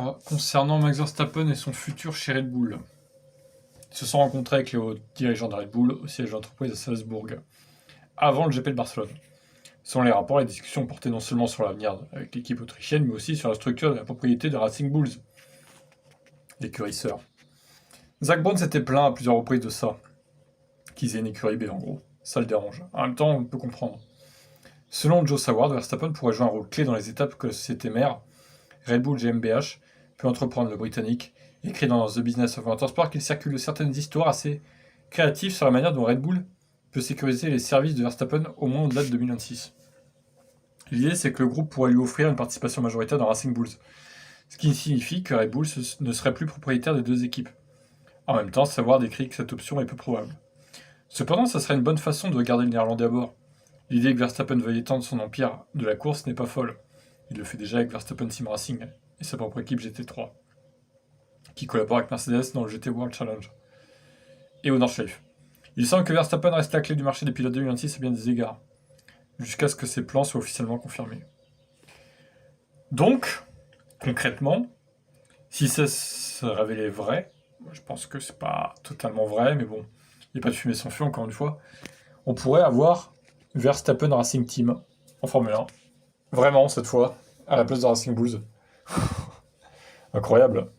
rumeurs concernant Max Verstappen et son futur chez Red Bull. Ils se sont rencontrés avec les hauts dirigeants de Red Bull au siège de l'entreprise à Salzbourg, avant le GP de Barcelone. Selon les rapports, les discussions portaient non seulement sur l'avenir avec l'équipe autrichienne, mais aussi sur la structure de la propriété de Racing Bulls, l'écurie sœur. Zak Brown s'était plaint à plusieurs reprises de ça, qu'ils aient une écurie B en gros. Ça le dérange. En même temps, on peut comprendre. Selon Joe Saward, Verstappen pourrait jouer un rôle clé dans les étapes que la société mère, Red Bull GmbH, peut entreprendre. Le Britannique écrit dans The Business of Motorsport qu'il circule certaines histoires assez créatives sur la manière dont Red Bull peut sécuriser les services de Verstappen au moins au-delà de 2026. L'idée, c'est que le groupe pourrait lui offrir une participation majoritaire dans Racing Bulls, ce qui signifie que Red Bull ne serait plus propriétaire des deux équipes. En même temps, Saward écrit que cette option est peu probable. Cependant, ça serait une bonne façon de garder le néerlandais à bord. L'idée que Verstappen veuille étendre son empire de la course n'est pas folle. Il le fait déjà avec Verstappen Sim Racing et sa propre équipe GT3, qui collabore avec Mercedes dans le GT World Challenge, et au Nordschleife. Il semble que Verstappen reste la clé du marché des pilotes 2026 à bien des égards, jusqu'à ce que ses plans soient officiellement confirmés. Donc, concrètement, si ça se révélait vrai, je pense que c'est pas totalement vrai, mais bon, il n'y a pas de fumée sans feu, encore une fois, on pourrait avoir Verstappen Racing Team en Formule 1. Vraiment, cette fois, à la place de Racing Bulls. Incroyable.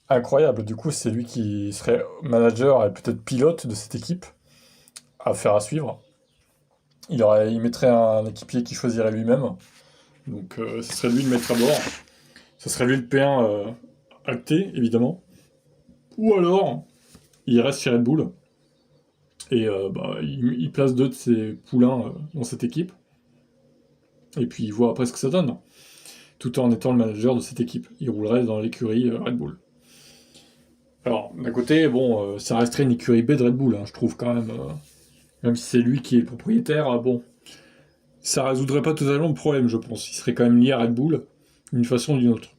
Incroyable. Du coup, c'est lui qui serait manager et peut-être pilote de cette équipe. Affaire à suivre. Il mettrait un équipier qu'il choisirait lui-même. Donc, ce serait lui le maître à bord. Ce serait lui le P1 acté, évidemment. Ou alors, il reste chez Red Bull. Et il place deux de ses poulains dans cette équipe. Et puis il voit après ce que ça donne. Tout en étant le manager de cette équipe. Il roulerait dans l'écurie Red Bull. Alors, d'un côté, bon, ça resterait une écurie B de Red Bull, hein, je trouve quand même. Même si c'est lui qui est le propriétaire, bon. Ça résoudrait pas totalement le problème, je pense. Il serait quand même lié à Red Bull, d'une façon ou d'une autre.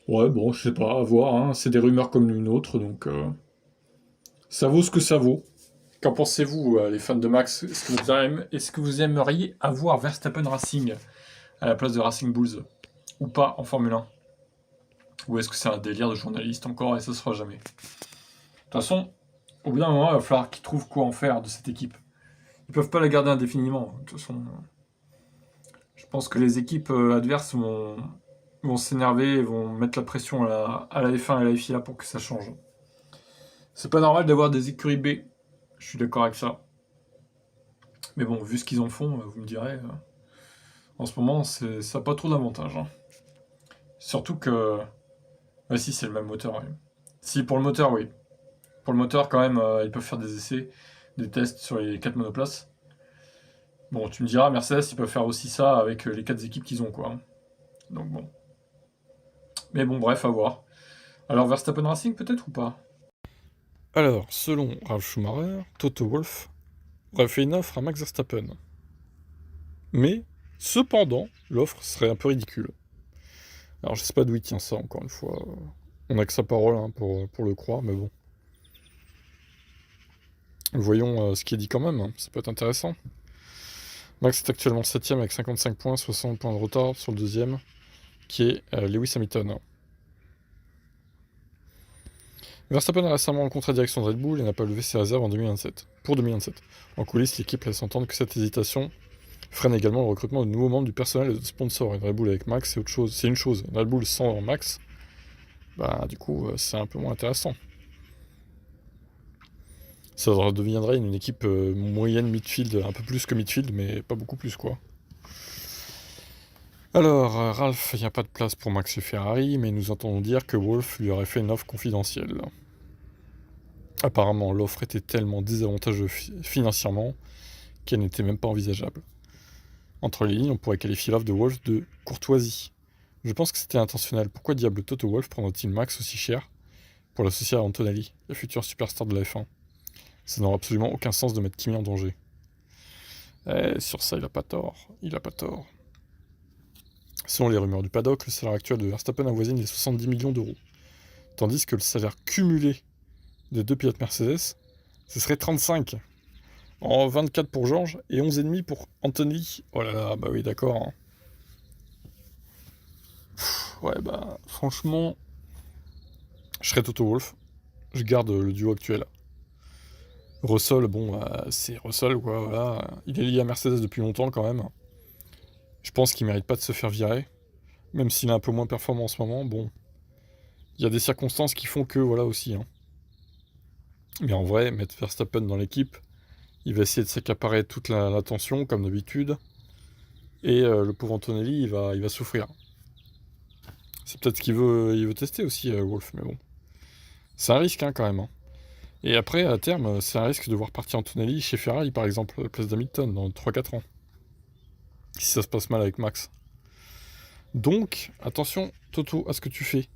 Ouais, bon, je sais pas, à voir, hein. C'est des rumeurs comme une autre, donc... ça vaut ce que ça vaut. Qu'en pensez-vous, les fans de Max? Est-ce que vous aimeriez avoir Verstappen Racing à la place de Racing Bulls? Ou pas en Formule 1? Ou est-ce que c'est un délire de journaliste encore et ça se fera jamais? De toute façon, au bout d'un moment, il va falloir qu'ils trouvent quoi en faire de cette équipe. Ils peuvent pas la garder indéfiniment. De toute façon, je pense que les équipes adverses vont s'énerver et vont mettre la pression à la F1 et à la FIA pour que ça change. C'est pas normal d'avoir des écuries B. Je suis d'accord avec ça. Mais bon, vu ce qu'ils en font, vous me direz, en ce moment, ça n'a pas trop d'avantages. Hein. Surtout que... Ouais, si, c'est le même moteur, oui. Si, pour le moteur, oui. Pour le moteur, quand même, ils peuvent faire des essais, des tests sur les 4 monoplaces. Bon, tu me diras, Mercedes, ils peuvent faire aussi ça avec les 4 équipes qu'ils ont, quoi. Donc bon. Mais bon, bref, à voir. Alors, Verstappen Racing, peut-être ou pas? Alors, selon Ralf Schumacher, Toto Wolff aurait fait une offre à Max Verstappen. Mais, cependant, l'offre serait un peu ridicule. Alors, je sais pas d'où il tient ça, encore une fois. On n'a que sa parole hein, pour le croire, mais bon. Voyons ce qui est dit quand même, hein. Ça peut être intéressant. Max est actuellement 7ème avec 55 points, 60 points de retard sur le deuxième, qui est Lewis Hamilton. Verstappen a récemment rencontré la direction de Red Bull et n'a pas levé ses réserves pour 2027. En coulisses, l'équipe laisse entendre que cette hésitation freine également le recrutement de nouveaux membres du personnel et de sponsors. Une Red Bull avec Max, c'est autre chose. C'est une chose. Une Red Bull sans Max, bah du coup, c'est un peu moins intéressant. Ça deviendrait une équipe moyenne midfield, un peu plus que midfield, mais pas beaucoup plus quoi. Alors, Ralph, il n'y a pas de place pour Max et Ferrari, mais nous entendons dire que Wolff lui aurait fait une offre confidentielle. Apparemment, l'offre était tellement désavantageuse financièrement qu'elle n'était même pas envisageable. Entre les lignes, on pourrait qualifier l'offre de Wolff de courtoisie. Je pense que c'était intentionnel. Pourquoi diable Toto Wolff prendrait-il Max aussi cher pour l'associer à Antonelli, la future superstar de la F1? Ça n'aurait absolument aucun sens de mettre Kimi en danger. Sur ça, il a pas tort. Il a pas tort. Selon les rumeurs du paddock, le salaire actuel de Verstappen avoisine les 70 millions d'euros. Tandis que le salaire cumulé des deux pilotes Mercedes, ce serait 35. En 24 pour George et 11,5 pour Anthony. Oh là là, bah oui, d'accord. Hein. Ouais, bah, franchement, je serais Toto Wolff. Je garde le duo actuel. Russell, bon, c'est Russell, quoi, voilà. Il est lié à Mercedes depuis longtemps, quand même. Je pense qu'il mérite pas de se faire virer. Même s'il est un peu moins performant en ce moment, bon. Il y a des circonstances qui font que, voilà, aussi, hein. Mais en vrai, mettre Verstappen dans l'équipe, il va essayer de s'accaparer toute l'attention, comme d'habitude. Et le pauvre Antonelli, il va souffrir. C'est peut-être ce il veut tester aussi, Wolff, mais bon. C'est un risque, hein, quand même, hein. Et après, à terme, c'est un risque de voir partir Antonelli chez Ferrari, par exemple, à la place d'Hamilton, dans 3-4 ans. Si ça se passe mal avec Max. Donc, attention, Toto, à ce que tu fais.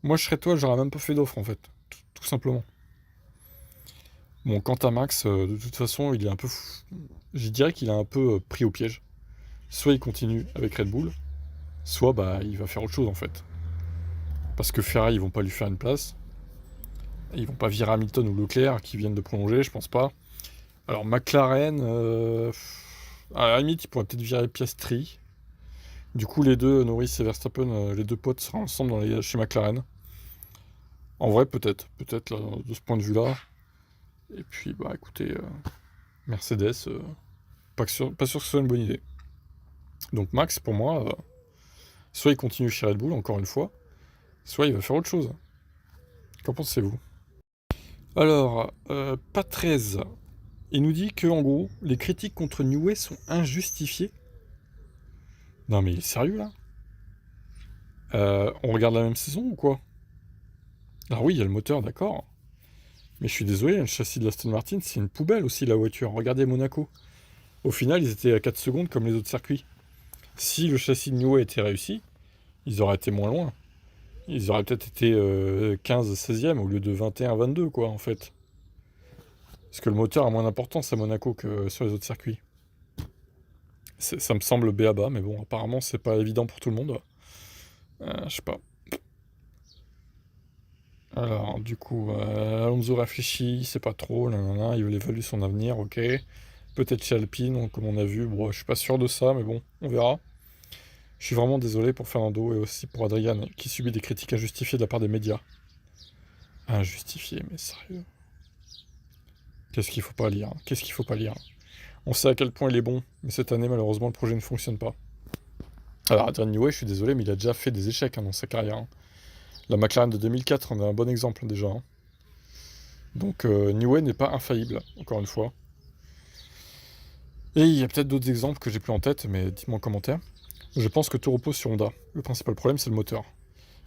Moi, je serais toi, j'aurais même pas fait d'offre, en fait. Tout simplement. Bon, quant à Max, de toute façon, il est un peu... Je dirais qu'il est un peu pris au piège. Soit il continue avec Red Bull, soit bah il va faire autre chose, en fait. Parce que Ferrari, ils vont pas lui faire une place. Ils vont pas virer Hamilton ou Leclerc qui viennent de prolonger, je pense pas. Alors McLaren, à la limite, ils pourraient peut-être virer Piastri. Du coup, les deux, Norris et Verstappen, les deux potes seront ensemble chez McLaren. En vrai, peut-être là, de ce point de vue-là. Et puis, bah écoutez, Mercedes, pas sûr que ce soit une bonne idée. Donc Max, pour moi, soit il continue chez Red Bull, encore une fois, soit il va faire autre chose. Qu'en pensez-vous? Alors, pas 13. Il nous dit que, en gros, les critiques contre New Way sont injustifiées. Non mais il est sérieux là? On regarde la même saison ou quoi? Alors oui, il y a le moteur, d'accord. Mais je suis désolé, le châssis de l'Aston Martin, c'est une poubelle aussi la voiture. Regardez Monaco. Au final, ils étaient à 4 secondes comme les autres circuits. Si le châssis de New Way était réussi, ils auraient été moins loin. Ils auraient peut-être été 15-16e au lieu de 21-22, quoi, en fait. Parce que le moteur a moins d'importance à Monaco que sur les autres circuits. Ça me semble béaba, mais bon, apparemment, c'est pas évident pour tout le monde. Je sais pas. Alors, du coup, Alonso réfléchit, c'est pas trop, nanana, il veut évaluer son avenir, ok. Peut-être chez Alpine, comme on a vu, bon, je suis pas sûr de ça, mais bon, on verra. Je suis vraiment désolé pour Fernando et aussi pour Adrian, qui subit des critiques injustifiées de la part des médias. Injustifiées, mais sérieux. Qu'est-ce qu'il faut pas lire? Qu'est-ce qu'il faut pas lire? On sait à quel point il est bon, mais cette année, malheureusement, le projet ne fonctionne pas. Alors, Adrian Newey, je suis désolé, mais il a déjà fait des échecs dans sa carrière, hein. La McLaren de 2004 en est un bon exemple déjà, hein. Donc, Newey n'est pas infaillible, encore une fois. Et il y a peut-être d'autres exemples que j'ai plus en tête, mais dites-moi en commentaire. Je pense que tout repose sur Honda. Le principal problème, c'est le moteur.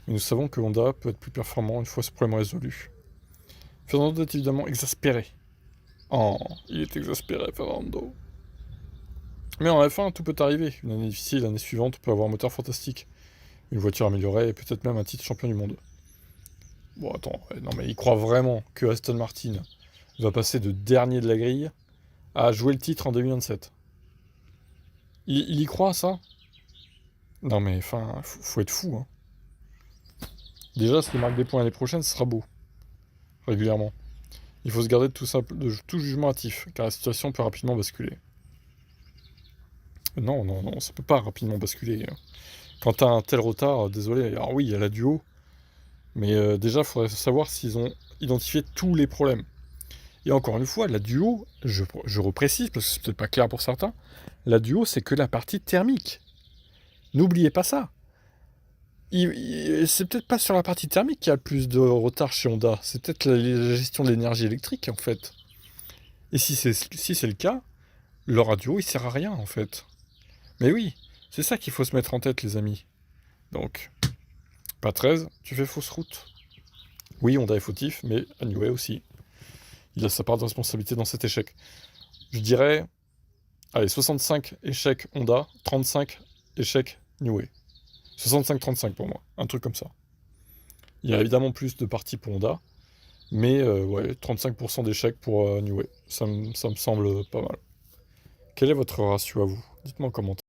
Mais nous savons que Honda peut être plus performant une fois ce problème résolu. Fernando est évidemment exaspéré. Oh, il est exaspéré, Fernando. Mais en F1, tout peut arriver. Une année difficile, l'année suivante, on peut avoir un moteur fantastique. Une voiture améliorée et peut-être même un titre champion du monde. Bon, attends, non mais il croit vraiment que Aston Martin va passer de dernier de la grille à jouer le titre en 2027. Il y croit, ça? Non mais, enfin, faut être fou, hein. Déjà, s'il marque des points l'année prochaine, ce sera beau. Régulièrement. Il faut se garder de tout jugement hâtif, car la situation peut rapidement basculer. Non, non, non, ça peut pas rapidement basculer. Quand t'as un tel retard, désolé, alors oui, il y a la duo, mais déjà, il faudrait savoir s'ils ont identifié tous les problèmes. Et encore une fois, la duo, je reprécise, parce que c'est peut-être pas clair pour certains, la duo, c'est que la partie thermique. N'oubliez pas ça. C'est peut-être pas sur la partie thermique qu'il y a le plus de retard chez Honda, c'est peut-être la gestion de l'énergie électrique, en fait. Et si c'est le cas, leur radio, il sert à rien, en fait. Mais oui, c'est ça qu'il faut se mettre en tête, les amis. Donc, pas 13, tu fais fausse route. Oui, Honda est fautif, mais Anyway aussi. Il a sa part de responsabilité dans cet échec. Je dirais, allez, 65 échecs Honda, 35 échecs Newey. 65-35 pour moi, un truc comme ça. Il y a évidemment plus de parties pour Honda, mais ouais, 35% d'échecs pour Newey. Ça me semble pas mal. Quel est votre ratio à vous? Dites-moi en commentaire.